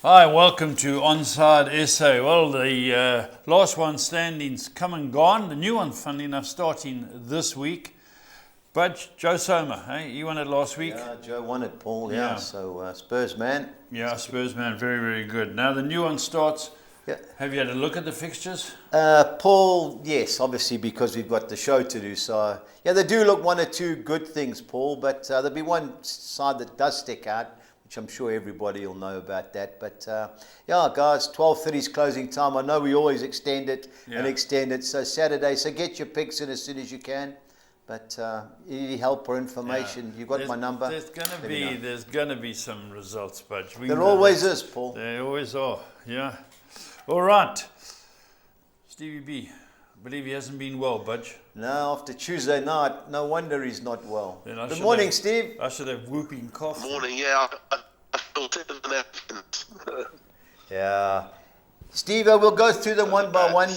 Hi, welcome to Onside SA. Well, the last one standing's come and gone. The new one, funnily enough, starting this week. But Joe Soma, hey, you won it last week. Yeah, Joe won it, Paul. Yeah. So Spurs man. Yeah, Spurs man, very, very good. Now the new one starts. Yeah. Have you had a look at the fixtures? Paul, yes, obviously because we've got the show to do. So yeah, they do look one or two good things, Paul. But there'll be one side that does stick out, which I'm sure everybody will know about that. But yeah, guys, 12:30 is closing time. I know we always extend it and extend it. So Saturday, so get your picks in as soon as you can. But any help or information, you got my number. There's gonna be some results, Budge. There always is, Paul. There always are. Yeah. All right. Stevie B, I believe he hasn't been well, Budge. No, after Tuesday night, no wonder he's not well. Good morning, Steve. I should have whooping cough. Morning, yeah. I feel different. Yeah. Steve, we'll go through them one by one.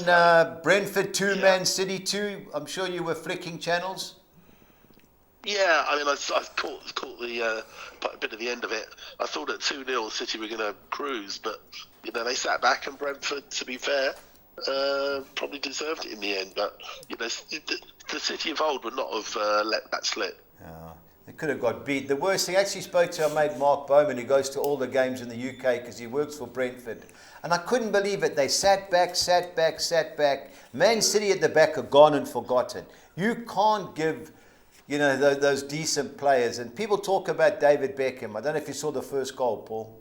Brentford 2, Man City 2. I'm sure you were flicking channels. Yeah, I mean, I caught the a bit of the end of it. I thought at 2-0 City were going to cruise, but you know they sat back, and Brentford, to be fair, probably deserved it in the end. But you know, the City of old would not have let that slip. Yeah, they could have got beat. The worst thing, I actually spoke to our mate Mark Bowman, who goes to all the games in the UK because he works for Brentford. And I couldn't believe it. They sat back. Man City at the back are gone and forgotten. You can't give, you know, those decent players. And people talk about David Beckham. I don't know if you saw the first goal, Paul.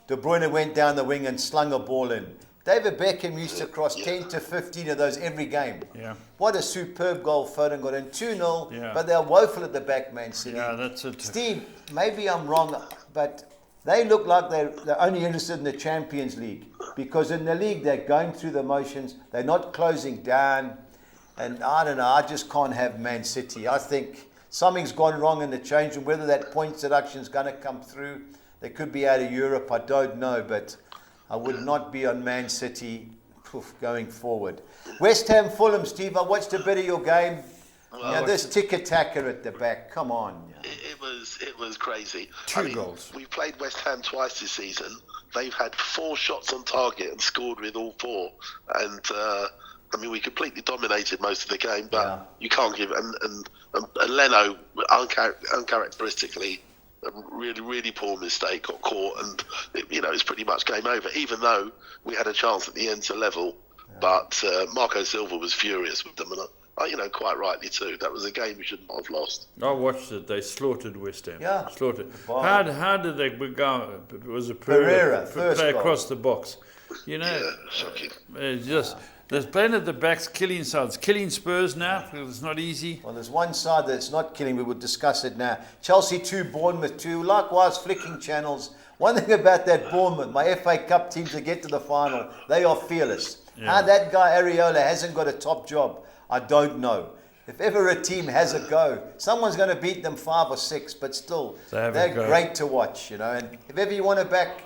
De Bruyne went down the wing and slung a ball in. David Beckham used to cross 10 to 15 of those every game. Yeah. What a superb goal Foden got in. 2-0, yeah. But they're woeful at the back, Man City. Yeah, that's it. Steve, maybe I'm wrong, but they look like they're only interested in the Champions League, because in the league they're going through the motions, they're not closing down, and I don't know, I just can't have Man City. I think something's gone wrong in the change room. Whether that point deduction is going to come through, they could be out of Europe, I don't know, but I would not be on Man City going forward. West Ham Fulham, Steve, I watched a bit of your game. Well, this tick-attacker at the back, come on. It was crazy. Two goals. We've played West Ham twice this season. They've had 4 shots on target and scored with all 4. And I mean, we completely dominated most of the game, but you can't give. And Leno, uncharacteristically, a really, really poor mistake, got caught, and it's pretty much game over. Even though we had a chance at the end to level, but Marco Silva was furious with them, and quite rightly too. That was a game we should not have lost. I watched it. They slaughtered West Ham. Yeah. Slaughtered. How did they go? It was a Pereira play across the box. You know, shocking. There's playing at the backs, killing sides. Killing Spurs now, because it's not easy. Well, there's one side that's not killing. We will discuss it now. Chelsea 2, Bournemouth 2. Likewise, flicking channels. One thing about that Bournemouth, my FA Cup team to get to the final, they are fearless. Yeah. How that guy Areola hasn't got a top job, I don't know. If ever a team has a go, someone's going to beat them 5 or 6, but still, they're great to watch, you know. And if ever you want to back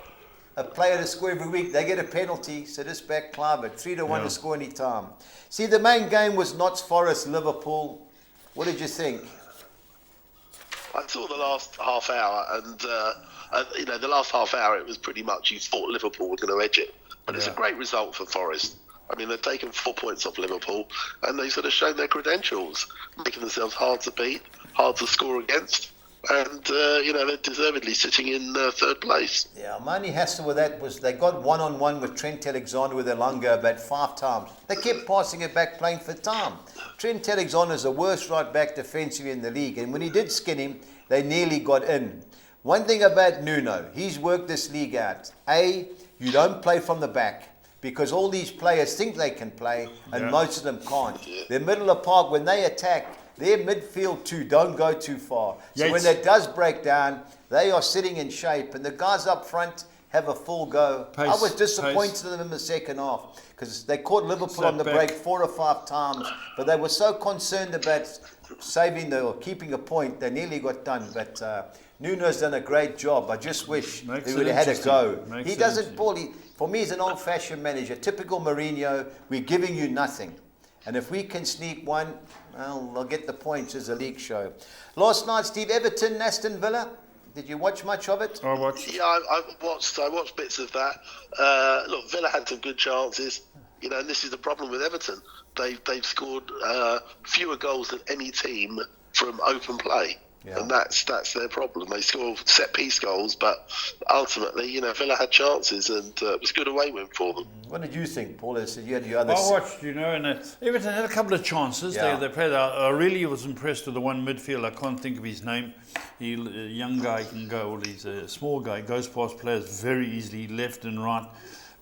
a player to score every week, they get a penalty, so just back Clive 3-1 to score any time. See, the main game was Notts Forest, Liverpool. What did you think? I saw the last half hour, and the last half hour it was pretty much you thought Liverpool were going to edge it, but it's a great result for Forest. I mean, they've taken 4 points off Liverpool, and they've sort of shown their credentials, making themselves hard to beat, hard to score against. And, they're deservedly sitting in 3rd place. Yeah, my only hassle with that was they got one-on-one with Trent Alexander with Elanga about 5 times. They kept passing it back, playing for time. Trent Alexander's the worst right back defensively in the league, and when he did skin him, they nearly got in. One thing about Nuno, he's worked this league out. You don't play from the back, because all these players think they can play, and most of them can't. They're middle of the park. When they attack, their midfield too don't go too far. So when that does break down, they are sitting in shape, and the guys up front have a full go. I was disappointed in them in the second half, because they caught Liverpool on the break 4 or 5 times, but they were so concerned about saving or keeping a point, they nearly got done. But Nuno's done a great job. I just wish he would have had a go. He doesn't, Paul. For me, he's an old-fashioned manager. Typical Mourinho. We're giving you nothing. And if we can sneak one, well, they'll get the points as a league show. Last night, Steve, Everton, Aston Villa. Did you watch much of it? I watched. Yeah, I watched bits of that. Look, Villa had some good chances. And this is the problem with Everton. They've scored fewer goals than any team from open play. Yeah. And that's their problem. They score set-piece goals, but ultimately, Villa had chances, and it was a good away win for them. What did you think, Paul? You had your other... I watched, and Everton had a couple of chances. Yeah. They played. I really was impressed with the one midfield. I can't think of his name. A young guy can go. Well, he's a small guy. Goes past players very easily, left and right.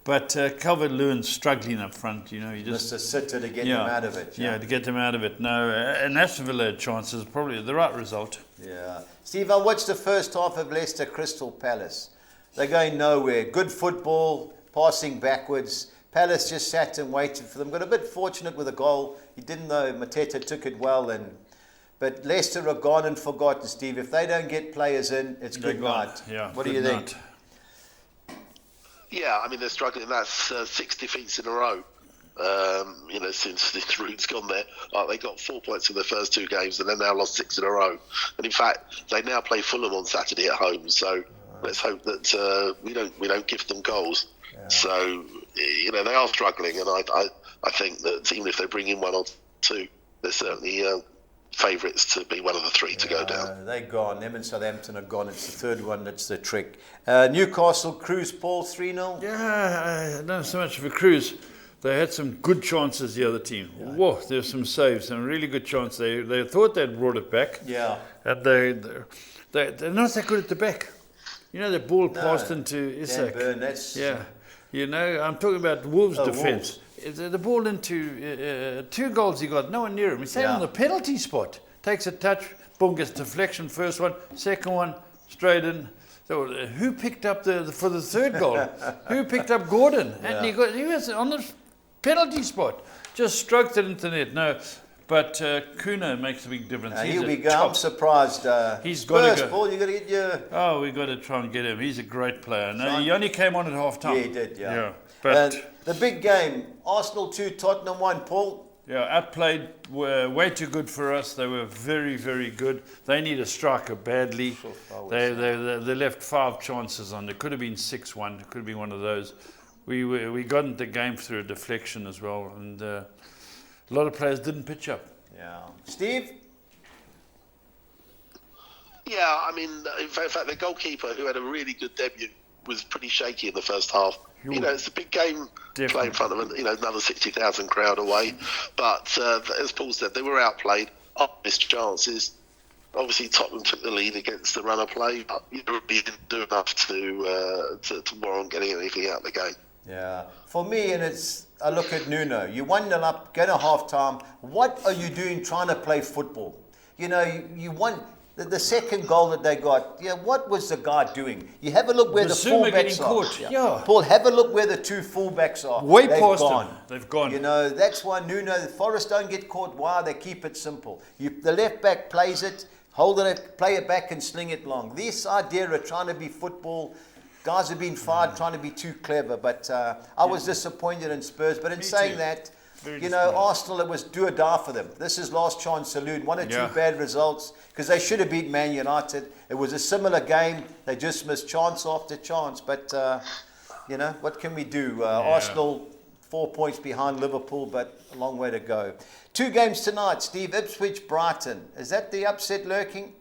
But Calvert-Lewin's struggling up front, He just... Mr. Sitter to get them out of it. Yeah, to get them out of it. No, and Aston Villa had chances, probably the right result. Yeah. Steve, I watched the first half of Leicester Crystal Palace. They're going nowhere. Good football, passing backwards. Palace just sat and waited for them. Got a bit fortunate with a goal. He didn't know Mateta took it well. But Leicester are gone and forgotten, Steve. If they don't get players in, it's good night. Yeah, what do you think? Yeah, they're struggling. That's 6 defeats in a row. Since Ruud's gone there, they got 4 points in their first 2 games, and they've now lost 6 in a row. And in fact, they now play Fulham on Saturday at home. So let's hope that we don't give them goals. Yeah. So they are struggling, and I think that even if they bring in 1 or 2, they're certainly favourites to be one of the 3 to go down. They're gone. Them and Southampton are gone. It's the third one that's the trick. Newcastle cruise, Paul, 3-0. Yeah, not so much of a cruise. They had some good chances, the other team. Yeah. Whoa, there's some saves, some really good chances. They thought they'd brought it back. Yeah. And they're not that good at the back. The ball passed into Isak. I'm talking about Wolves' defence. The ball into 2 goals he got, no one near him. He stayed on the penalty spot. Takes a touch, boom, gets deflection, first one, second one, straight in. So who picked up for the third goal? Who picked up Gordon? And he was on the penalty spot. Just stroked it into the net. No, but Kuno makes a big difference. He'll be going. I'm surprised. He's got to go. Paul, you got to get your... Oh, we got to try and get him. He's a great player. No, he only came on at half time. Yeah, he did. Yeah. But the big game: Arsenal 2, Tottenham 1. Paul. Yeah, outplayed, were way too good for us. They were very, very good. They need a striker badly. They left 5 chances on. It could have been 6-1. It could have been one of those. We got into the game through a deflection as well, and a lot of players didn't pitch up. Yeah, Steve. Yeah, in fact, the goalkeeper, who had a really good debut, was pretty shaky in the first half. It's a big game to play in front of another 60,000 crowd away. But as Paul said, they were outplayed, missed chances. Obviously, Tottenham took the lead against the run of play, but really didn't do enough to warrant getting anything out of the game. Yeah, for me, and I look at Nuno. You 1-0 up, get a half time. What are you doing trying to play football? You won. The second goal that they got, what was the guy doing? You have a look where the fullbacks are. Yeah. Paul, have a look where the 2 fullbacks are. Way past them. They've gone. That's why Nuno, Forest don't get caught. Why? They keep it simple. The left back plays it, hold it, play it back and sling it long. This idea of trying to be football, guys have been fired trying to be too clever. But I was disappointed in Spurs. But in saying that, Arsenal, it was do or die for them. This is last chance saloon. 1 or 2 bad results because they should have beat Man United. It was a similar game. They just missed chance after chance. But, what can we do? Arsenal 4 points behind Liverpool, but a long way to go. 2 games tonight, Steve. Ipswich, Brighton. Is that the upset lurking?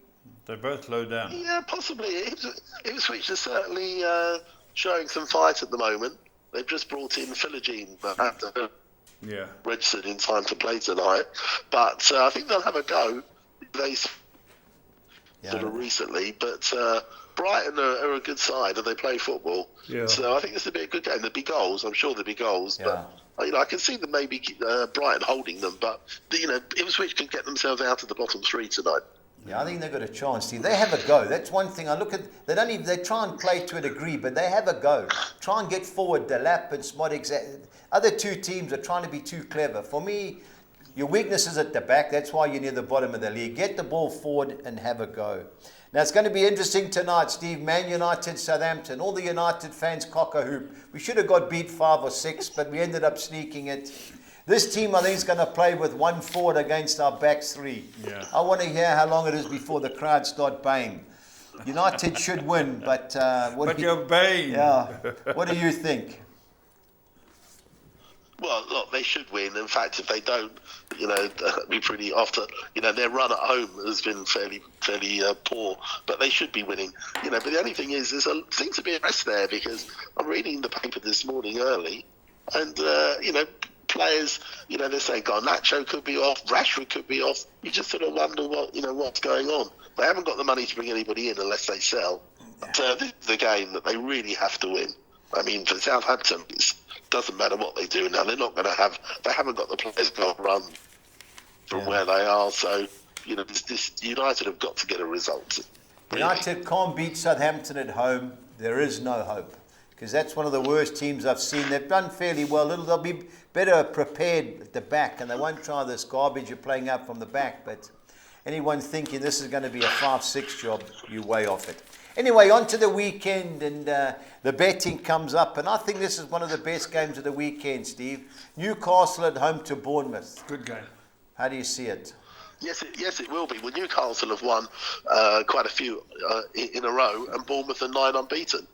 They're both low down. Yeah, possibly. Ipswich is certainly showing some fight at the moment. They've just brought in Philogene, but registered in time to play tonight. But I think they'll have a go. They sort of recently, but Brighton are a good side and they play football. Yeah. So I think this will be a good game. There'll be goals. I'm sure there'll be goals. Yeah. But I can see them maybe Brighton holding them. But Ipswich can get themselves out of the bottom 3 tonight. Yeah, I think they've got a chance. See, they have a go. That's one thing. I look at. They try and play to a degree, but they have a go. Try and get forward. Delap and Smodic. Other 2 teams are trying to be too clever. For me, your weakness is at the back. That's why you're near the bottom of the league. Get the ball forward and have a go. Now it's going to be interesting tonight, Steve. Man United, Southampton. All the United fans cock a hoop. We should have got beat 5 or 6, but we ended up sneaking it. This team, I think, is going to play with 1 forward against our back 3. Yeah. I want to hear how long it is before the crowd start baying. United should win, but But you're Bane. Yeah. What do you think? Well, look, they should win. In fact, if they don't, be pretty after. Their run at home has been fairly poor, but they should be winning. But the only thing is, seems to be a rest there because I'm reading the paper this morning early, and players, they're saying Garnacho could be off, Rashford could be off. You just sort of wonder what's going on. They haven't got the money to bring anybody in unless they sell. But, this is the game that they really have to win. I mean, for Southampton, it doesn't matter what they do now. They're not going to have. They haven't got the players to run from where they are. So, this United have got to get a result. United can't beat Southampton at home. There is no hope because that's one of the worst teams I've seen. They've done fairly well. They'll be better prepared at the back, and they won't try this garbage of playing out from the back. But anyone thinking this is going to be a 5-6 job, you're way off it. Anyway, on to the weekend, and the betting comes up, and I think this is one of the best games of the weekend, Steve. Newcastle at home to Bournemouth. Good game. How do you see it? Yes, it will be. Well, Newcastle have won quite a few in a row, and Bournemouth are 9 unbeaten.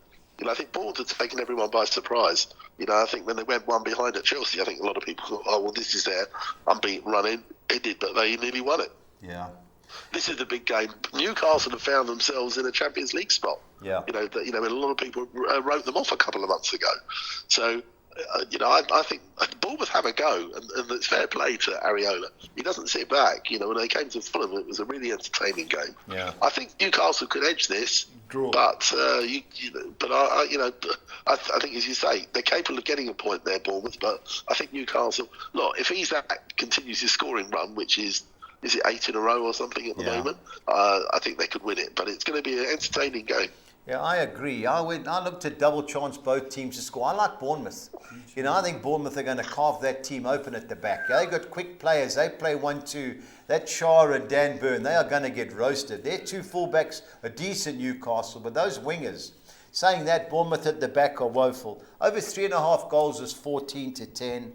I think Bournemouth have taken everyone by surprise. I think when they went one behind at Chelsea, I think a lot of people thought, oh, well, this is their unbeaten run-in. It did, but they nearly won it. Yeah. This is the big game. Newcastle have found themselves in a Champions League spot. Yeah. When a lot of people wrote them off a couple of months ago. So, I think Bournemouth have a go, and it's fair play to Areola. He doesn't sit back. When they came to Fulham, it was a really entertaining game. Yeah. I think Newcastle could edge this. Draw. But I think, as you say, they're capable of getting a point there, Bournemouth. But I think Newcastle. Look, if continues his scoring run, which is it 8 in a row or something at the moment? I think they could win it, but it's going to be an entertaining game. Yeah, I agree. I looked at double chance both teams to score. I like Bournemouth. I think Bournemouth are going to carve that team open at the back. They got quick players. They play 1-2. That Shah and Dan Burn, they are going to get roasted. Their two fullbacks are decent, Newcastle, but those wingers. Saying that, Bournemouth at the back are woeful. Over 3.5 goals was 14-10.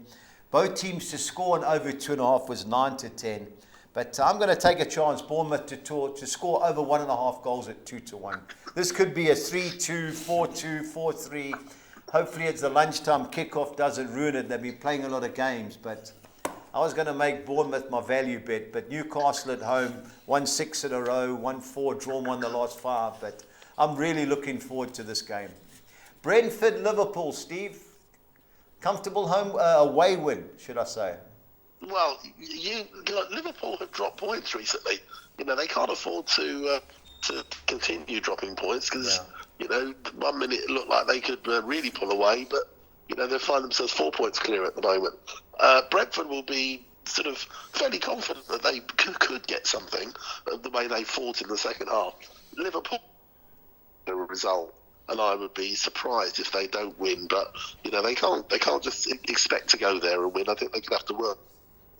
Both teams to score and over 2.5 was 9-10. But I'm going to take a chance, Bournemouth to score over 1.5 goals at 2-1. This could be a 3-2, 4-2, 4-3. Hopefully it's the lunchtime kickoff doesn't ruin it. They'll be playing a lot of games. But I was going to make Bournemouth my value bet. But Newcastle at home, 1-6 in a row, 1-4, drawn 1 the last 5. But I'm really looking forward to this game. Brentford, Liverpool, Steve. Comfortable home away win, should I say? Well, Liverpool have dropped points recently. They can't afford to continue dropping points because 1 minute it looked like they could really pull away, but they find themselves 4 points clear at the moment. Brentford will be sort of fairly confident that they could get something the way they fought in the second half. Liverpool a result, and I would be surprised if they don't win. But they can't just expect to go there and win. I think they could have to work.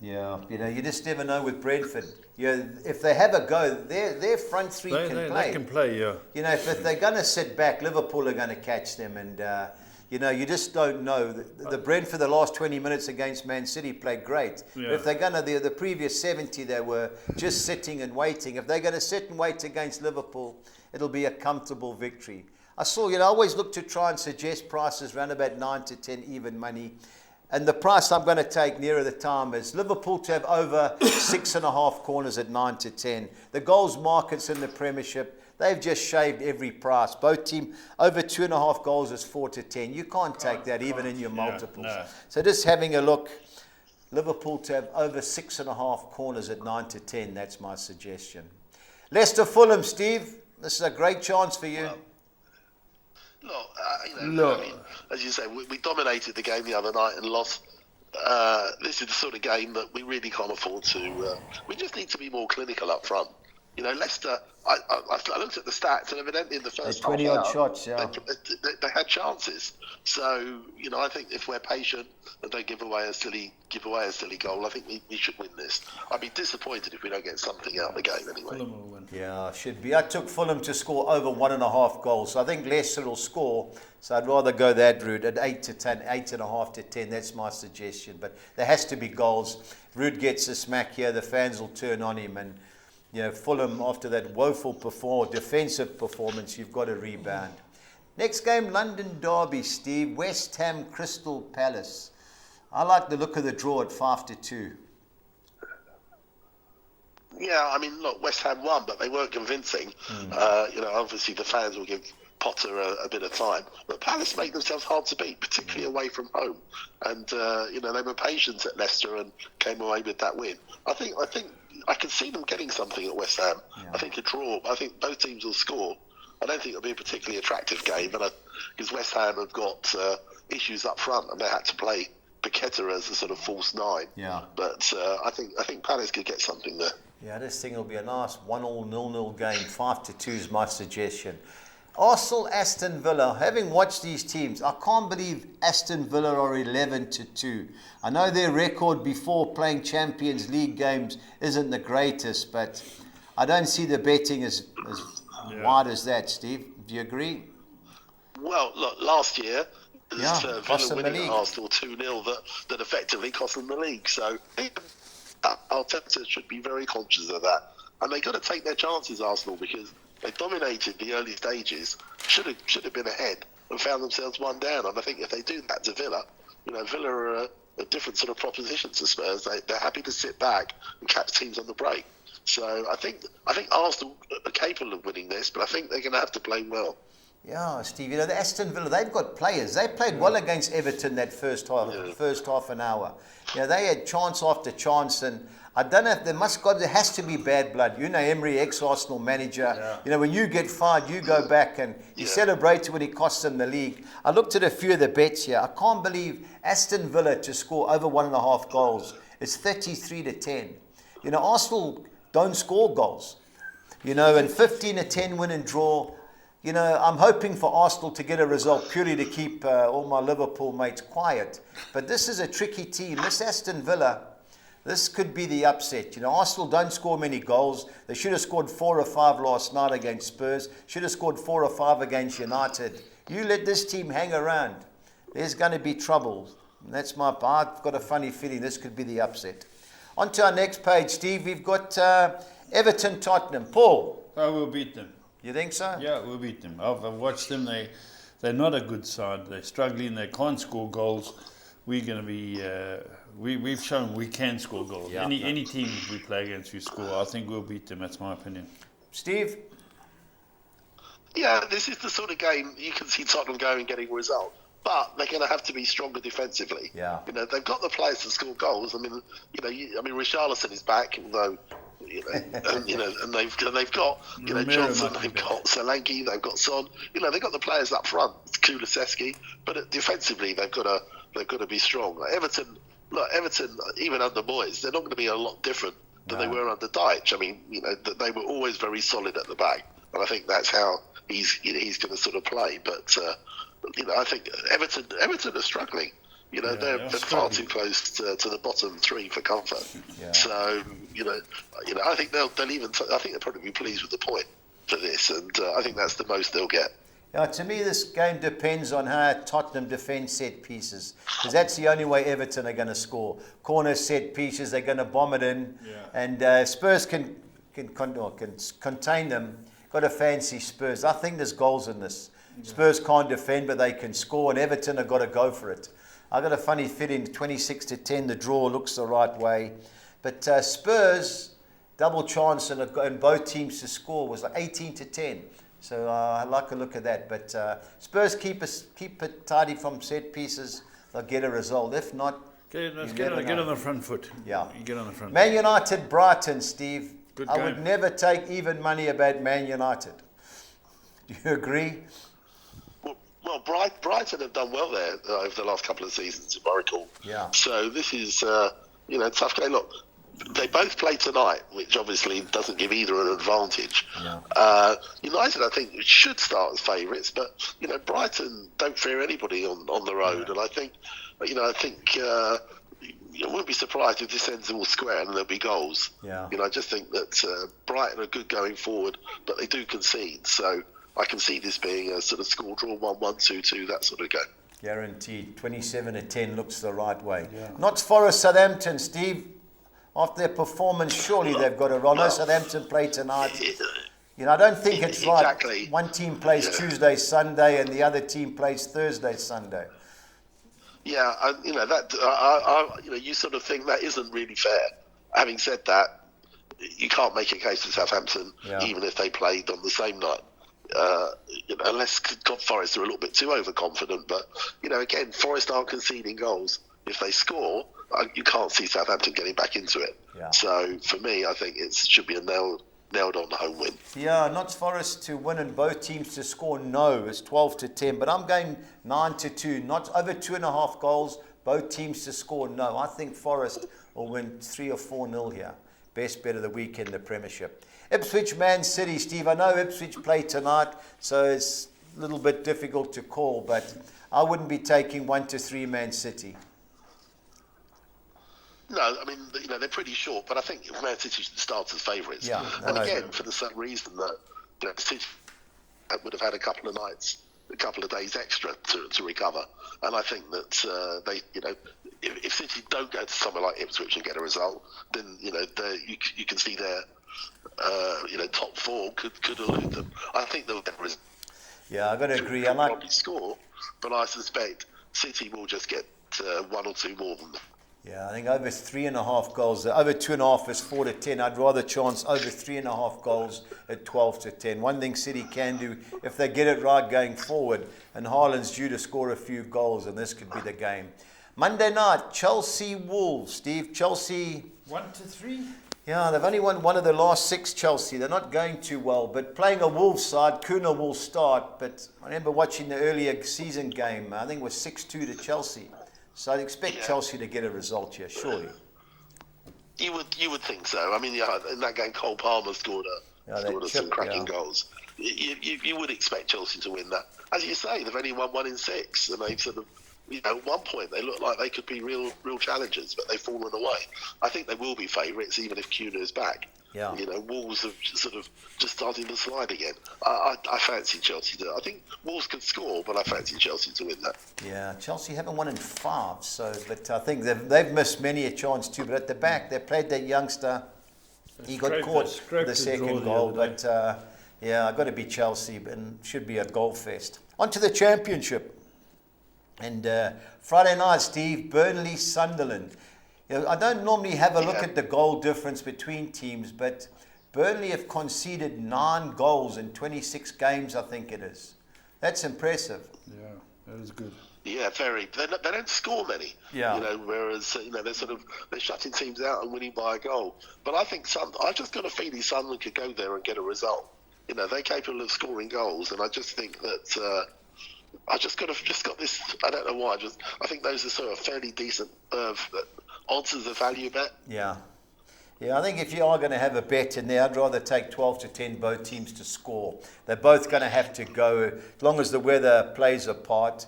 Yeah, you just never know with Brentford. If they have a go, their front three can play. They can play, yeah. If they're going to sit back, Liverpool are going to catch them, and you just don't know. The Brentford the last 20 minutes against Man City played great. Yeah. But if they're going to the previous 70, they were just sitting and waiting. If they're going to sit and wait against Liverpool, it'll be a comfortable victory. I saw, I always look to try and suggest prices around about 9 to 10 even money. And the price I'm going to take nearer the time is Liverpool to have over 6.5 corners at 9 to 10. The goals markets in the Premiership, they've just shaved every price. Both teams over 2.5 goals is 4 to 10. You can't take that even in your multiples. No. So just having a look, Liverpool to have over 6.5 corners at 9 to 10. That's my suggestion. Leicester Fulham, Steve. This is a great chance for you. Look, I mean, as you say, we dominated the game the other night and lost. This is the sort of game that we really can't afford to. We just need to be more clinical up front. Leicester. I looked at the stats, and evidently in the first 20 half odd hour, shots. Yeah, they had chances. So I think if we're patient and don't give away a silly goal, I think we should win this. I'd be disappointed if we don't get something out of the game anyway. Fulham will win. Yeah, should be. I took Fulham to score over 1.5 goals. So I think Leicester will score. So I'd rather go that route at 8 to 10, 8.5 to 10. That's my suggestion. But there has to be goals. Ruud gets a smack here. The fans will turn on him, and Fulham, after that woeful defensive performance, you've got to rebound. Next game, London Derby, Steve. West Ham, Crystal Palace. I like the look of the draw at 5-2. Yeah, I mean, look, West Ham won, but they weren't convincing. Obviously the fans will give Potter a bit of time. But Palace made themselves hard to beat, particularly away from home. And, they were patient at Leicester and came away with that win. I think I can see them getting something at West Ham. Yeah. I think a draw. I think both teams will score. I don't think it'll be a particularly attractive game, because West Ham have got issues up front and they had to play Paqueta as a sort of false nine. Yeah. But I think Palace could get something there. Yeah, this thing will be a nice 1-1 0-0 game. 5-2 is my suggestion. Arsenal, Aston Villa. Having watched these teams, I can't believe Aston Villa are 11-2. I know their record before playing Champions League games isn't the greatest, but I don't see the betting as wide as that, Steve. Do you agree? Well, look, last year, Villa winning at Arsenal 2-0 that effectively cost them the league. So Arteta should be very conscious of that. And they've got to take their chances, Arsenal, because they dominated the early stages, should have been ahead and found themselves one down. And I think if they do that to Villa, Villa are a different sort of proposition to Spurs. They're happy to sit back and catch teams on the break. So I think Arsenal are capable of winning this, but I think they're going to have to play well. Yeah, Steve, the Aston Villa, they've got players. They played well against Everton that first half an hour. They had chance after chance, and I don't know if there has to be bad blood. Emery, ex-Arsenal manager. Yeah. When you get fired, you go back and you celebrate when he costs them the league. I looked at a few of the bets here. I can't believe Aston Villa to score over 1.5 goals. It's 33-10. Arsenal don't score goals. And 15-10 win and draw. I'm hoping for Arsenal to get a result purely to keep all my Liverpool mates quiet. But this is a tricky team. This Aston Villa, this could be the upset. Arsenal don't score many goals. They should have scored 4 or 5 last night against Spurs. Should have scored 4 or 5 against United. You let this team hang around, there's going to be trouble. And that's I've got a funny feeling this could be the upset. On to our next page, Steve. We've got Everton, Tottenham. Paul. I will beat them. You think so? Yeah, we'll beat them. I've watched them. They're not a good side. They're struggling. They can't score goals. We're going to be... we've shown we can score goals. Yeah. Any team we play against, we score. I think we'll beat them. That's my opinion. Steve? Yeah, this is the sort of game you can see Tottenham going and getting a result. But they're going to have to be stronger defensively. Yeah. They've got the players to score goals. I mean, Richarlison is back, although... and they've got Johnson, they've got Solanke, they've got Son. They've got the players up front, Kulusevski, but defensively they've got to be strong. Everton, even under Moyes, they're not going to be a lot different than they were under Dyche. I mean, they were always very solid at the back, and I think that's how he's going to sort of play. But I think Everton are struggling. They're far too close to the bottom 3 for comfort. Yeah. So, I think they'll probably be pleased with the point for this, and I think that's the most they'll get. Yeah, to me, this game depends on how Tottenham defend set pieces, because that's the only way Everton are going to score. Corner set pieces, they're going to bomb it in, and Spurs can contain them. Got a fancy Spurs. I think there's goals in this. Spurs can't defend, but they can score, and Everton have got to go for it. I got a funny feeling 26-10, the draw looks the right way. But Spurs, double chance and both teams to score was like 18-10. So I like a look at that. But Spurs keep it tidy from set pieces, they'll get a result. If not, get on the front foot. Yeah. You get on the front Man foot. United, Brighton, Steve. Good I game. would never take even money about Man United. Do you agree? Well, Brighton have done well there over the last couple of seasons, if I recall. Yeah. So this is, tough game. Look, they both play tonight, which obviously doesn't give either an advantage. Yeah. United, I think, should start as favourites, but Brighton don't fear anybody on the road, and I think, you wouldn't be surprised if this ends all square and there'll be goals. Yeah. I just think that Brighton are good going forward, but they do concede. So I can see this being a sort of score draw 1-1, 2-2, that sort of game. Guaranteed. 27-10 looks the right way. Yeah. Notts Forest, Southampton, Steve. After their performance, surely they've got a run. No, Southampton play tonight. I don't think it's right. Exactly. One team plays Tuesday, Sunday, and the other team plays Thursday, Sunday. Yeah, you sort of think that isn't really fair. Having said that, you can't make a case for Southampton, even if they played on the same night. Unless Forest are a little bit too overconfident. But, again, Forest aren't conceding goals. If they score, you can't see Southampton getting back into it. Yeah. So, for me, I think it should be a nailed-on home win. Yeah, not Forest to win and both teams to score, no. It's 12-10. But I'm going 9-2. Not over 2.5 goals, both teams to score, no. I think Forest will win 3 or 4-0 here. Best bet of the week in the Premiership. Ipswich, Man City. Steve, I know Ipswich play tonight, so it's a little bit difficult to call, but I wouldn't be taking 1-3 Man City. No, I mean, they're pretty short, but I think Man City starts as favourites. Yeah, and again, for the same reason that City would have had a couple of nights, a couple of days extra to recover. And I think that if City don't go to somewhere like Ipswich and get a result, then you can see their top four could elude them. I think they'll get a result. Yeah, I've got to agree. They'll probably score, but I suspect City will just get 1 or 2 more than them. Yeah, I think over 3.5 goals. Over 2.5 is 4-10. I'd rather chance over 3.5 goals at 12-10. One thing City can do, if they get it right going forward, and Haaland's due to score a few goals, and this could be the game. Monday night, Chelsea Wolves. Steve, Chelsea 1-3. Yeah, they've only won one of the last 6, Chelsea. They're not going too well, but playing a Wolves side, Kuna will start. But I remember watching the earlier season game. I think it was 6-2 to Chelsea. So I'd expect Chelsea to get a result here, surely. You would think so. I mean, in that game, Cole Palmer scored some cracking goals. You would expect Chelsea to win that. As you say, they've only won 1 in 6, and they've sort of, at one point they looked like they could be real challengers, but they've fallen away. I think they will be favourites, even if Kuna is back. Yeah. Wolves have sort of just starting to slide again. I fancy Chelsea to. I think Wolves can score, but I fancy Chelsea to win that. Yeah, Chelsea haven't won in 5, but I think they've missed many a chance too. But at the back, they played that youngster. He got caught for the second goal, but I've got to be Chelsea, and should be a goal fest. On to the Championship. And Friday night, Steve, Burnley, Sunderland. I don't normally have a look at the goal difference between teams, but Burnley have conceded 9 goals in 26 games, I think it is. That's impressive. Yeah, that is good. Yeah, very. They don't score many. Yeah. Whereas they're shutting teams out and winning by a goal. But I think I just got a feeling Sunderland could go there and get a result. They're capable of scoring goals, and I just think that. I just got this. I don't know why. I think those are sort of fairly decent odds as a value bet. Yeah, I think if you are going to have a bet in there, I'd rather take 12-10 both teams to score. They're both going to have to go, as long as the weather plays a part,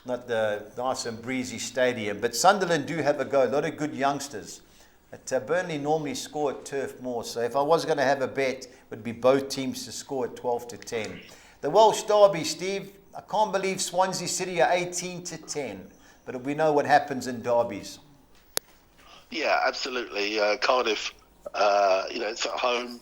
not the nice and breezy stadium. But Sunderland do have a go, a lot of good youngsters. But Burnley normally score at Turf Moor, so if I was going to have a bet, it would be both teams to score at 12-10. The Welsh Derby, Steve, I can't believe Swansea City are 18-10, but we know what happens in derbies. Yeah, absolutely. Cardiff, it's at home.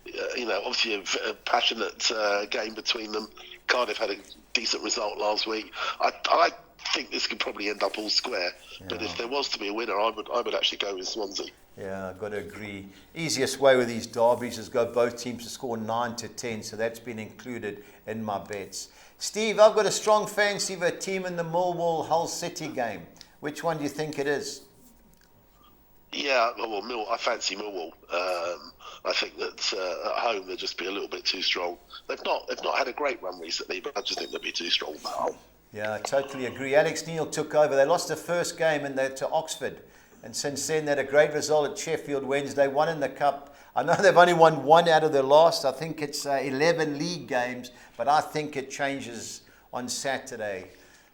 Obviously a passionate game between them. Cardiff had a decent result last week. I think this could probably end up all square. Yeah. But if there was to be a winner, I would actually go with Swansea. Yeah, I've got to agree. Easiest way with these derbies is go both teams to score 9-10, so that's been included in my bets. Steve, I've got a strong fancy of a team in the Millwall-Hull City game. Which one do you think it is? Yeah, well, I fancy Millwall. I think that at home they'll just be a little bit too strong. They've not had a great run recently, but I just think they'll be too strong now. Yeah, I totally agree. Alex Neil took over. They lost the first game to Oxford, and since then they had a great result at Sheffield Wednesday. Won in the cup. I know they've only won 1 out of their last. I think it's 11 league games, but I think it changes on Saturday.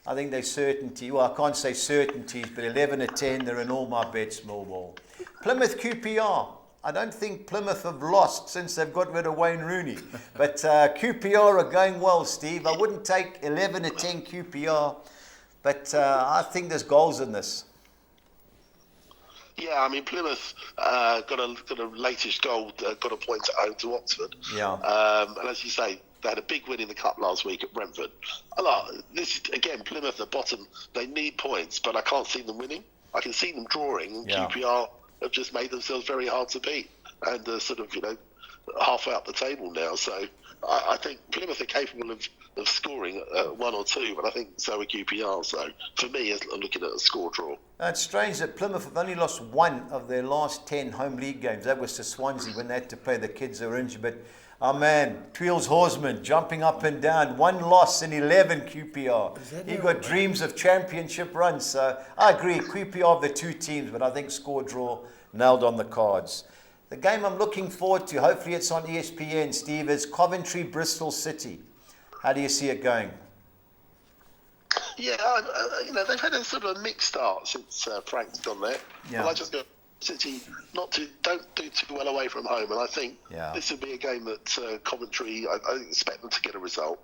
I think they're certainty. Well, I can't say certainties, but 11-10, they're in all my bets, Millwall. Plymouth QPR. I don't think Plymouth have lost since they've got rid of Wayne Rooney. But QPR are going well, Steve. I wouldn't take 11-10 QPR, but I think there's goals in this. Yeah, I mean Plymouth got a latest goal, got a point at home to Oxford. Yeah. And as you say, they had a big win in the cup last week at Brentford. This is again Plymouth at the bottom. They need points, but I can't see them winning. I can see them drawing, and QPR have just made themselves very hard to beat, and sort of halfway up the table now. So I think Plymouth are capable of scoring one or two, but I think so are QPR. So for me, I'm looking at a score draw. It's strange that Plymouth have only lost one of their last 10 home league games. That was to Swansea when they had to play the kids who were injured. But our man, Tweels Horsman, jumping up and down. One loss in 11 QPR. He got dreams of championship runs. So I agree, QPR of the two teams, but I think score draw nailed on the cards. The game I'm looking forward to, hopefully it's on ESPN, Steve, is Coventry-Bristol City. How do you see it going? Yeah, they've had a sort of a mixed start since Frank's gone there. Yeah. Well, I just got City don't do too well away from home, and I think this will be a game that Coventry, I expect them to get a result.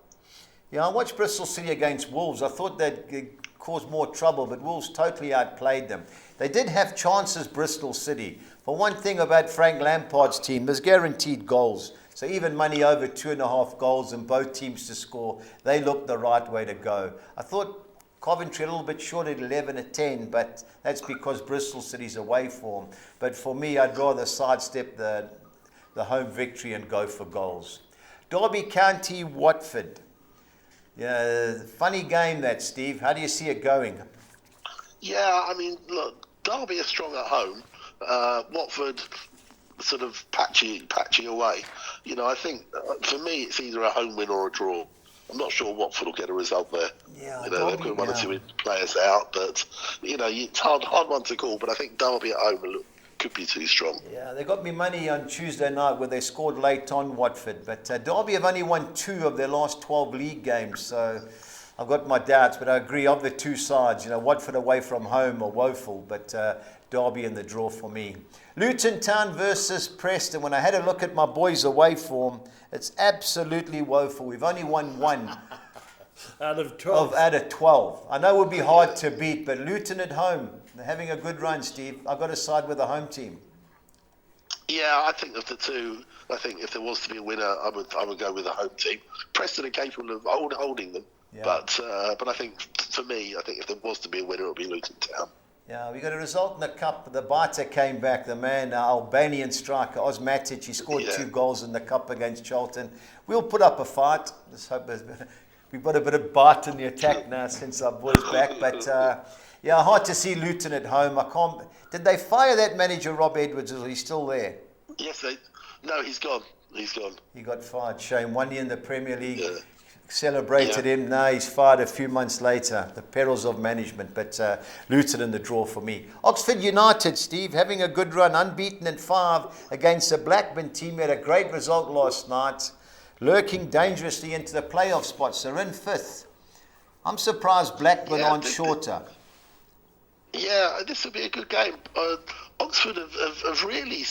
Yeah, I watched Bristol City against Wolves. I thought they'd cause more trouble, but Wolves totally outplayed them. They did have chances, Bristol City. For one thing about Frank Lampard's team, there's guaranteed goals. So even money over 2.5 goals and both teams to score, they looked the right way to go. I thought Coventry a little bit short at 11-10, but that's because Bristol City's away form. But for me, I'd rather sidestep the home victory and go for goals. Derby County, Watford. Yeah, funny game that, Steve. How do you see it going? Yeah, I mean, look, Derby are strong at home. Watford sort of patchy away. I think for me it's either a home win or a draw. I'm not sure Watford will get a result there. Yeah, they've got one or two players out, but it's hard one to call. But I think Derby at home could be too strong. Yeah, they got me money on Tuesday night where they scored late on Watford, but Derby have only won 2 of their last 12 league games, so I've got my doubts. But I agree, of the two sides, Watford away from home are woeful, but Derby in the draw for me. Luton Town versus Preston. When I had a look at my boys' away form, it's absolutely woeful. We've only won 1 out of 12. Out of 12. I know it would be hard to beat, but Luton at home, they're having a good run, Steve. I've got to side with the home team. Yeah, I think of the two, I think if there was to be a winner, I would go with the home team. Preston are capable of holding them, but I think for me, I think if there was to be a winner, it would be Luton Town. Yeah, we got a result in the cup. The Biter came back. The man, Albanian striker, Osmatic, he scored 2 goals in the cup against Charlton. We'll put up a fight. Let's hope we've got a bit of bite in the attack now since our boy's back. But hard to see Luton at home. Did they fire that manager, Rob Edwards, or is he still there? Yes, no, he's gone. He got fired. Shame. 1 year in the Premier League. Yeah. Celebrated him. Now he's fired a few months later. The perils of management. But Luton in the draw for me. Oxford United, Steve, having a good run, unbeaten in 5 against the Blackburn team. Had a great result last night, lurking dangerously into the playoff spots. They're in 5th. I'm surprised Blackburn aren't shorter. Yeah, this will be a good game. Oxford have really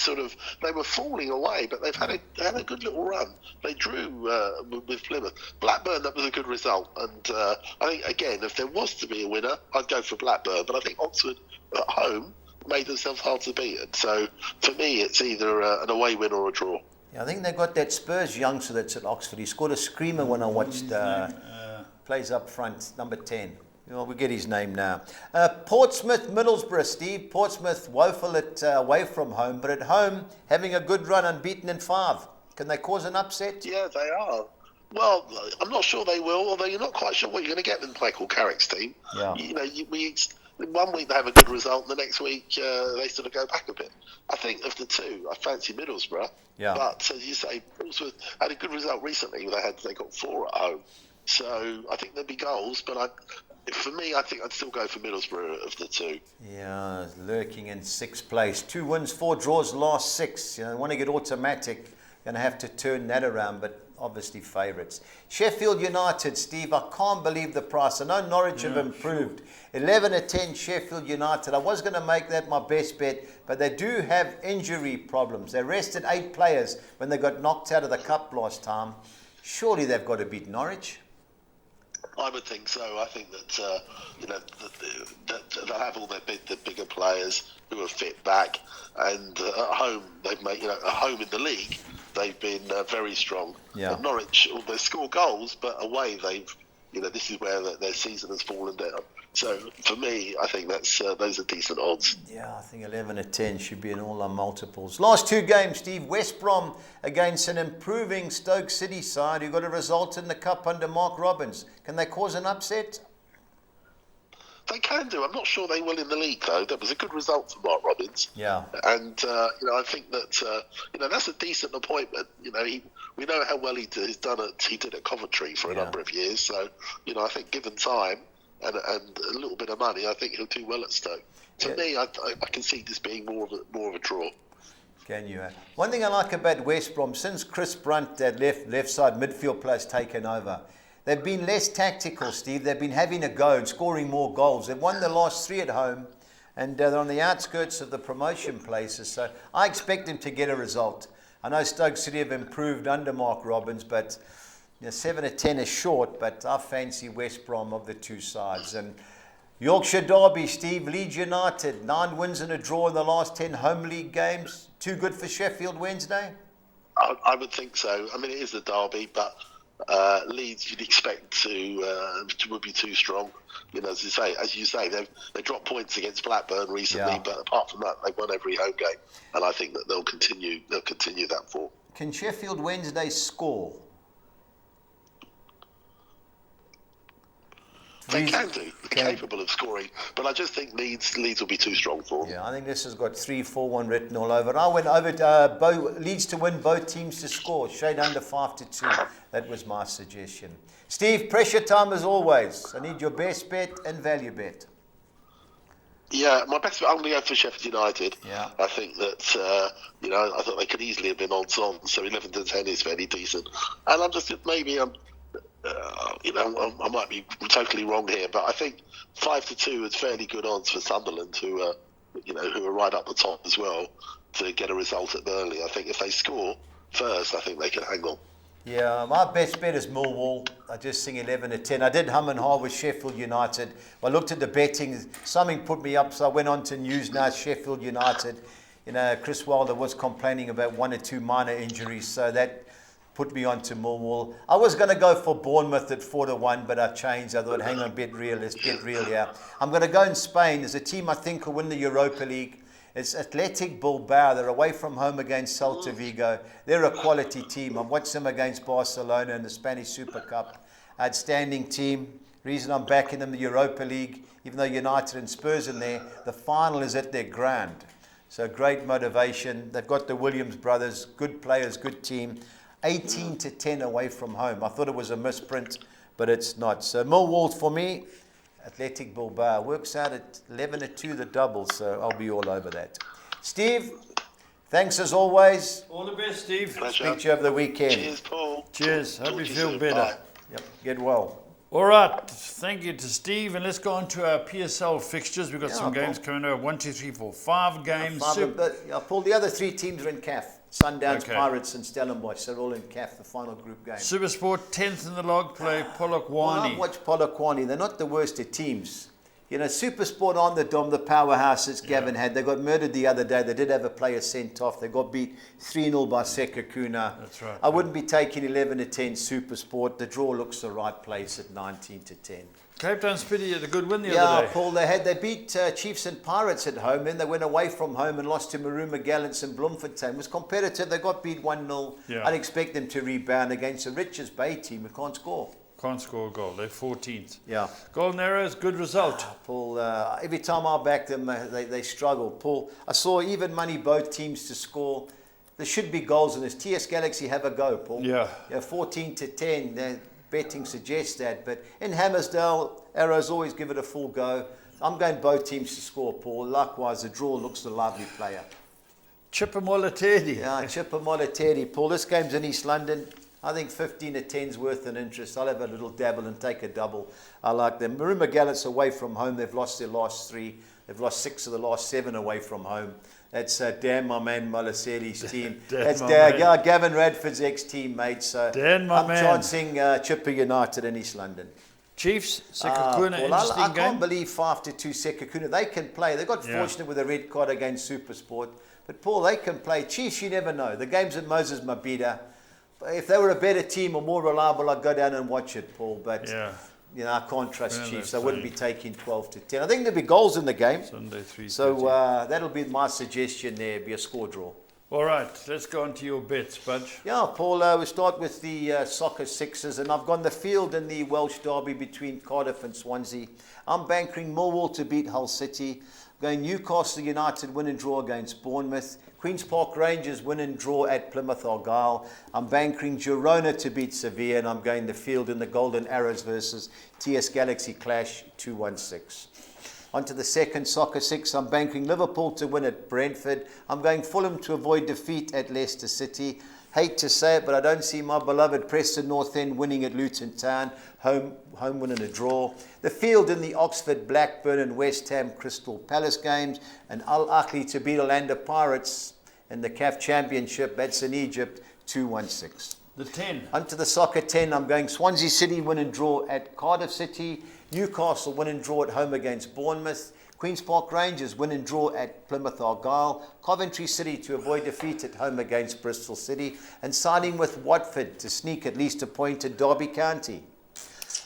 they were falling away, but they've had a good little run. They drew with Plymouth. Blackburn, that was a good result. And I think, again, if there was to be a winner, I'd go for Blackburn. But I think Oxford at home made themselves hard to beat. And so for me, it's either an away win or a draw. Yeah, I think they got that Spurs youngster that's at Oxford. He scored a screamer when I watched. Plays up front, number 10. Well, we get his name now. Portsmouth, Middlesbrough, Steve. Portsmouth woeful away from home, but at home having a good run, unbeaten in 5. Can they cause an upset? Yeah, they are. Well, I'm not sure they will, although you're not quite sure what you're going to get with Michael Carrick's team. Yeah. One week they have a good result, and the next week they sort of go back a bit. I think of the two, I fancy Middlesbrough. Yeah. But as you say, Portsmouth had a good result recently. They got 4 at home. So I think there'd be goals, but for me, I think I'd still go for Middlesbrough of the two. Yeah, lurking in 6th place. 2 wins, 4 draws, last 6. They want to get automatic. Going to have to turn that around, but obviously favourites. Sheffield United, Steve, I can't believe the price. I know Norwich have improved. 11-10 Sheffield United. I was going to make that my best bet, but they do have injury problems. They rested 8 players when they got knocked out of the cup last time. Surely they've got to beat Norwich. I would think so. I think that they'll have all the bigger players who are fit back, and at home they've made at home in the league they've been very strong. Yeah. At Norwich, they score goals, but away they've this is where their season has fallen down. So for me, I think those are decent odds. Yeah, I think 11-10 should be in all our multiples. Last two games, Steve. West Brom against an improving Stoke City side who got a result in the Cup under Mark Robbins. Can they cause an upset? They can do. I'm not sure they will in the league, though. That was a good result for Mark Robbins. Yeah. And, I think that, that's a decent appointment. We know how well he did at Coventry for a number of years. So, I think given time and a little bit of money, I think he'll do well at Stoke. To me, I can see this being more of a draw. Can you? One thing I like about West Brom, since Chris Brunt, that left side midfield player, has taken over, they've been less tactical, Steve. They've been having a go and scoring more goals. They've won the last 3 at home, and they're on the outskirts of the promotion places. So I expect them to get a result. I know Stoke City have improved under Mark Robbins, but 7-10 is short. But I fancy West Brom of the two sides. And Yorkshire Derby, Steve, Leeds United, 9 wins and a draw in the last 10 home league games. Too good for Sheffield Wednesday? I would think so. I mean, it is the derby, but Leeds you'd expect would be too strong. As you say, they dropped points against Blackburn recently, but apart from that, they've won every home game, and I think that they'll continue that form. Can Sheffield Wednesday score? They can do. They're capable of scoring, but I just think Leeds will be too strong for them. Yeah, I think this has got 3-4-1 written all over. I went over to Leeds to win, both teams to score. Shade under 5-2. That was my suggestion. Steve, pressure time as always. I need your best bet and value bet. Yeah, my best bet, I'm going to go for Sheffield United. Yeah. I think that, I thought they could easily have been odds on, so 11-10 is fairly decent. And I might be totally wrong here, but I think 5-2 is fairly good odds for Sunderland, who are right up the top as well, to get a result at Burnley. I think if they score first, I think they can hang on. Yeah, my best bet is Millwall. I just think 11-10. I did hum and haw with Sheffield United. I looked at the betting. Something put me up, so I went on to news now. Sheffield United. Chris Wilder was complaining about 1 or 2 minor injuries, so that put me on to Millwall. I was going to go for Bournemouth at 4-1, but I changed. I thought, hang on, bet real. Let's get real here. I'm going to go in Spain. There's a team I think will win the Europa League. It's Athletic Bilbao. They're away from home against Celta Vigo. They're a quality team. I've watched them against Barcelona in the Spanish Super Cup. Outstanding team. Reason I'm backing them in the Europa League, even though United and Spurs in there, the final is at their ground. So great motivation. They've got the Williams brothers, good players, good team. 18-10 away from home. I thought it was a misprint, but it's not. So Millwall for me. Athletic Bilbao works out at 11-2 the double, so I'll be all over that. Steve, thanks as always. All the best, Steve. Pleasure. Speak to you over the weekend. Cheers, Paul. Cheers. Hope you feel soon. better. Bye. Yep, get well. All right. Thank you to Steve. And let's go on to our PSL fixtures. We've got some games coming over. 1, 2, 3, 4, 5 games. Paul, the other 3 teams are in CAF. Sundowns, Okay. Pirates and Stellenbosch. They're all in CAF, the final group game. Supersport, 10th in the log, play Well, Polokwane. I've watched Polokwane. They're not the worst of teams. Supersport on the Dom, the powerhouse that Gavin had. They got murdered the other day. They did have a player sent off. They got beat 3-0 by Sekakuna. That's right. I wouldn't be taking 11-10 Supersport. The draw looks the right place at 19-10. Cape Town Spitty had a good win the other day. Paul, they beat Chiefs and Pirates at home. Then they went away from home and lost to Maruma Gallants and Bloemfontein. It was competitive. They got beat 1-0. Yeah. I'd expect them to rebound against the Richards Bay team who can't score. Can't score a goal. They're 14th. Yeah. Golden Arrows, good result. Paul, every time I back them, they struggle. Paul, I saw even money both teams to score. There should be goals in this. TS Galaxy have a go, Paul. Yeah. 14-10. Their betting suggests that. But in Hammersdale, Arrows always give it a full go. I'm going both teams to score, Paul. Likewise, the draw looks the lively player. Chippemola Teddy. Yeah, Chippemola Teddy. Paul, this game's in East London. I think 15-10 is worth an interest. I'll have a little dabble and take a double. I like them. Maruma Gallants away from home. They've lost their last 3. They've lost 6 of the last 7 away from home. That's Dan, my man, Molaseli's team. That's Gavin Radford's ex-teammate. So Dan, my I'm man. chancing Chipper United in East London. Chiefs, Paul, Sekhukhune, I interesting can't game. believe 5-2 Sekhukhune. They can play. They got fortunate with a red card against Supersport. But Paul, they can play. Chiefs, you never know. The game's at Moses Mabhida. If they were a better team or more reliable, I'd go down and watch it, Paul. But you know, I can't trust Chiefs. I wouldn't be taking 12-10. I think there'll be goals in the game. Sunday 3:30. So that'll be my suggestion there. Be a score draw. All right, let's go on to your bets, Budge. Yeah, Paul, we start with the soccer sixes, and I've gone the field in the Welsh derby between Cardiff and Swansea. I'm bankering Millwall to beat Hull City. Going Newcastle United win and draw against Bournemouth. Queen's Park Rangers win and draw at Plymouth Argyle. I'm bankering Girona to beat Sevilla, and I'm going the field in the Golden Arrows versus TS Galaxy Clash 216. On to the second soccer six, I'm banking Liverpool to win at Brentford. I'm going Fulham to avoid defeat at Leicester City. Hate to say it, but I don't see my beloved Preston North End winning at Luton Town. Home win and a draw. The field in the Oxford, Blackburn and West Ham Crystal Palace games. And Al Ahly to beat Orlando Pirates in the CAF Championship. That's in Egypt, 216. The 10. Onto the soccer 10, I'm going Swansea City win and draw at Cardiff City. Newcastle win and draw at home against Bournemouth. Queen's Park Rangers win and draw at Plymouth Argyle. Coventry City to avoid defeat at home against Bristol City. And signing with Watford to sneak at least a point at Derby County.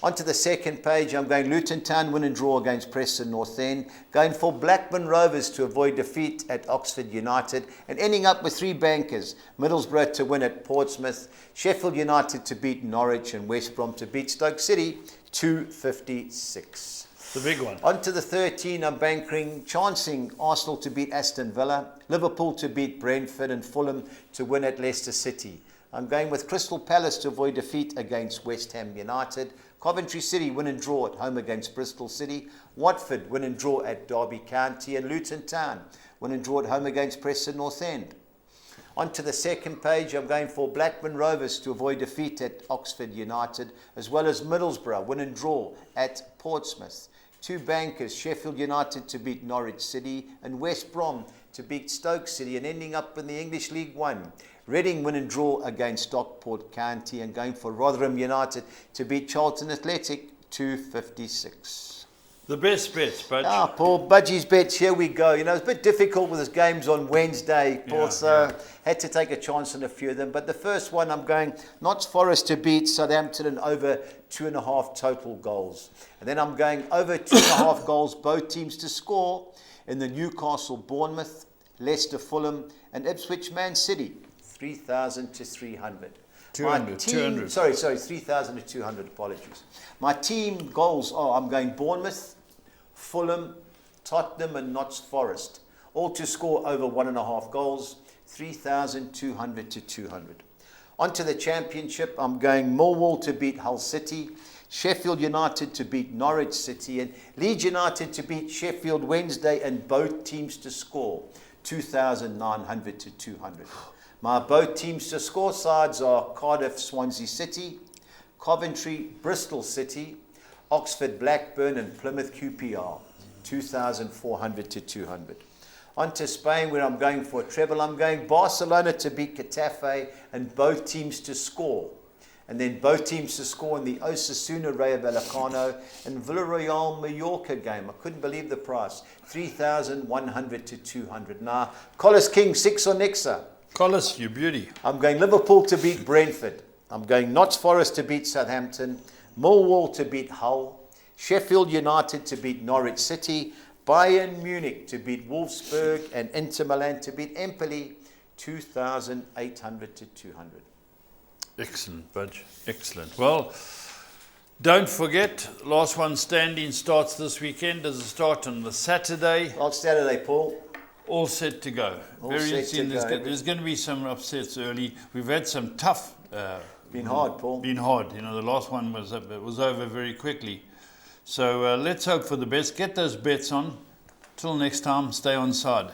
Onto the second page, I'm going Luton Town win and draw against Preston North End. Going for Blackburn Rovers to avoid defeat at Oxford United. And ending up with three bankers. Middlesbrough to win at Portsmouth. Sheffield United to beat Norwich. And West Brom to beat Stoke City, 256. The big one. On to the 13, I'm chancing Arsenal to beat Aston Villa, Liverpool to beat Brentford, and Fulham to win at Leicester City. I'm going with Crystal Palace to avoid defeat against West Ham United, Coventry City win and draw at home against Bristol City, Watford win and draw at Derby County, and Luton Town win and draw at home against Preston North End. On to the second page, I'm going for Blackburn Rovers to avoid defeat at Oxford United, as well as Middlesbrough win and draw at Portsmouth. Two bankers, Sheffield United to beat Norwich City and West Brom to beat Stoke City, and ending up in the English League One. Reading win and draw against Stockport County, and going for Rotherham United to beat Charlton Athletic, 256. The best bets, Budge. Paul, Budgie's bets, here we go. You know, it's a bit difficult with his games on Wednesday, Paul, had to take a chance on a few of them. But the first one, I'm going Notts Forest to beat Southampton and over 2.5 total goals. And then I'm going over 2.5 goals, both teams to score in the Newcastle Bournemouth, Leicester Fulham, and Ipswich Man City, 3,000 to 300. 200. Sorry, 3,000 to 200, apologies. My team goals are, I'm going Bournemouth, Fulham, Tottenham and Notts Forest, all to score over 1.5 goals, 3,200 to 200. On to the championship, I'm going Millwall to beat Hull City, Sheffield United to beat Norwich City, and Leeds United to beat Sheffield Wednesday, and both teams to score, 2,900 to 200. My both teams to score sides are Cardiff, Swansea City, Coventry, Bristol City, Oxford, Blackburn, and Plymouth QPR, 2,400 to 200. On to Spain, where I'm going for a treble. I'm going Barcelona to beat Getafe, and both teams to score. And then both teams to score in the Osasuna Rayo Vallecano and Villarreal Mallorca game. I couldn't believe the price, 3,100 to 200. Now, Collis King, 6 on Nexa. Collis, you beauty. I'm going Liverpool to beat Brentford. I'm going Notts Forest to beat Southampton, Millwall to beat Hull, Sheffield United to beat Norwich City, Bayern Munich to beat Wolfsburg, and Inter Milan to beat Empoli, 2,800 to 200. Excellent, Budge. Excellent. Well, don't forget, last one standing starts this weekend. Does it start on the Saturday? Last Saturday, Paul. All set to go. Very soon. There's going to be some upsets early. We've had some tough. Been hard, Paul. Been hard. You know, the last one was over very quickly. So let's hope for the best. Get those bets on. Till next time, stay on side.